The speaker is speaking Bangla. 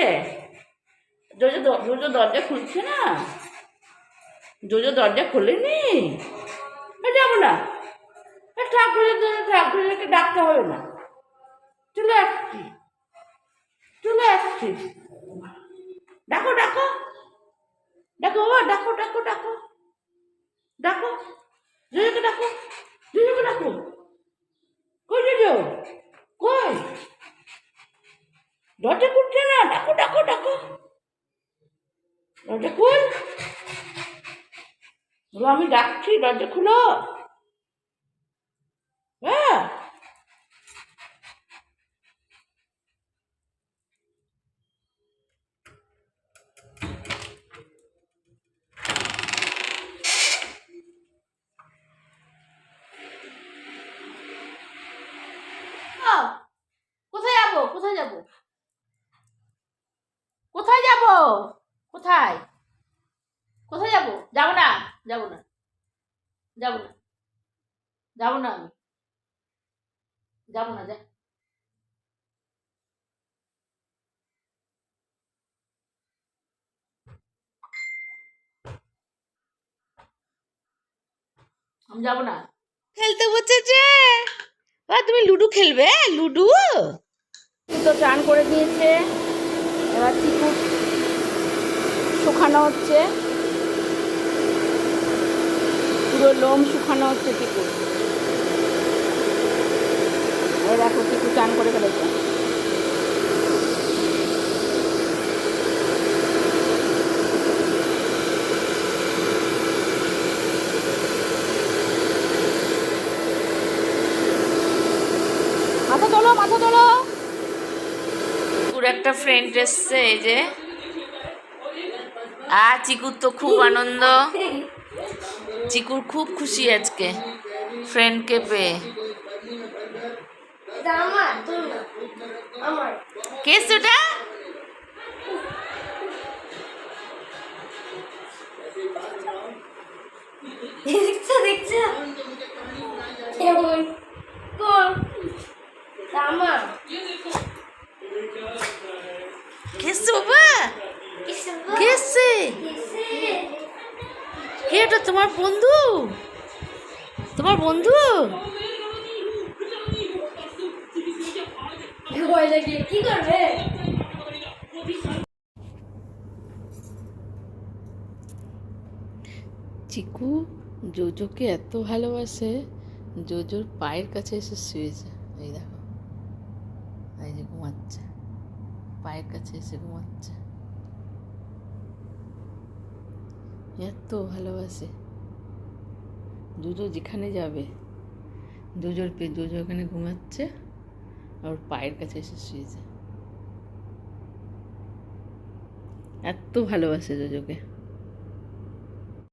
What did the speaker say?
খুলছে? জোজো দরজা খুলছে না? জোজো দরজা খোলেনি? যাবো না, ঠাকুরকে ডাকতে হবে না, চলে আসছি, চলে আসছি। ডাকো ডাকো ডাকো বাবা, ডাকো ডাকো ডাকো ডাকো, জোজোকে ডাকো, জোজোকে ডাকো। কই জোজো, কই? দরজা খুলছে না, ডাকো ডাকো ডাকো, দরজা খুল। আমি ডাকছি, দরজা খুলো। হ্যাঁ, কোথায় যাবো, কোথায় যাবো, কোথায় যাবো, কোথায় কোথায় যাবো? যাবো না, যাবো না, যাবো না, যাবো না, আমি যাবো না, যা। আমি যাবো না। খেলতে বসেছে। তুমি লুডো খেলবে? লুডো তো চান করে দিয়েছে, এবার চিকু শুকানো হচ্ছে, পুরো লোম শুকানো হচ্ছে চিকু। এই দেখো চিকু চান করে ফেলেছে। মাথা তোলো, মাথা তোলো। চিকুর একটা ফ্রেন্ড এসছে, এই যে। চিকুর তো খুব আনন্দ, চিকুর খুব খুশি আজকে ফ্রেন্ডকে পেয়ে। কে সেটা? দেখছো দেখছো কে এটা? তোমার বন্ধু? তোমার বন্ধু? কি করবে? চিকু জোজোকে এত ভালোবাসে, জোজোর পায়ের কাছে এসে শুয়েছে। এই দেখো, এই যে ঘুমাচ্ছে, পায়ের কাছে এসে ঘুমাচ্ছে, এত ভালোবাসে। জোজো যেখানে যাবে, জোজো ওখানে ঘুমাচ্ছে, আর পায়ের কাছে এসে শুয়েছে। এত ভালোবাসে জোজোকে।